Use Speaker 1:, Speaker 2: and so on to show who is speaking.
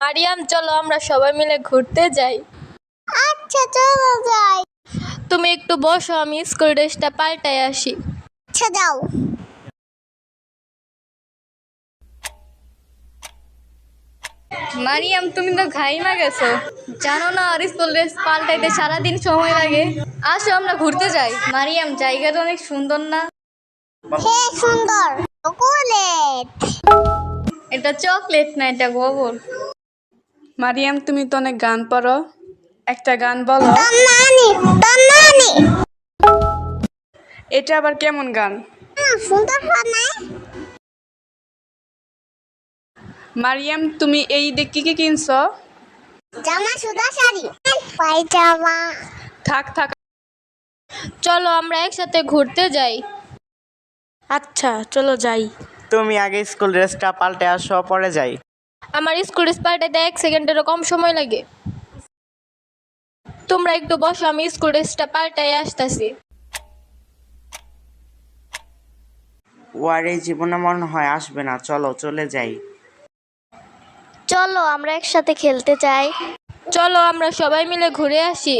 Speaker 1: মারিয়াম, চলো আমরা সবাই মিলে ঘুরতে যাই।
Speaker 2: আচ্ছা চলো যাই।
Speaker 1: তুমি একটু বসো, আমি স্কুল ড্রেসটা পাল্টাই আসি।
Speaker 2: আচ্ছা যাও।
Speaker 1: মারিয়াম, তুমি তো ঘাইমা গেছো, জানো না আর স্কুল ড্রেস পাল্টাইতে সারাদিন সময় লাগে। আসো আমরা ঘুরতে যাই। মারিয়াম, জায়গাটা অনেক সুন্দর না?
Speaker 2: হ্যাঁ সুন্দর। চকোলেট।
Speaker 1: এটা চকলেট না, এটা গোবর।
Speaker 3: মারিয়াম, তুমি তো অনেক গান পড়ো, একটা গান বলো।
Speaker 2: তন্নানি তন্নানি।
Speaker 3: এটা আবার কেমন গান?
Speaker 2: সুন্দর না?
Speaker 3: মারিয়াম, তুমি এই ঈদে কি কি কিনছো?
Speaker 2: জামা সুদা শাড়ি পায়জামা।
Speaker 3: থাক থাক।
Speaker 1: চলো আমরা একসাথে ঘুরতে যাই।
Speaker 3: আচ্ছা চলো যাই।
Speaker 4: তুমি আগে স্কুল ড্রেসটা পাল্টে আসো, পরে যাই।
Speaker 1: আমার স্কুল ড্রেস পাল্টাইতে 1 সেকেন্ডেরও কম সময় লাগে। তোমরা একটু বসো, আমি স্কুল ড্রেসটা পাল্টাই আসতেছি।
Speaker 4: ও আর এই জীবনে মনে হয় আসবে না, চলো চলে যাই।
Speaker 2: চলো আমরা একসাথে খেলতে যাই।
Speaker 1: চলো আমরা সবাই মিলে ঘুরে আসি।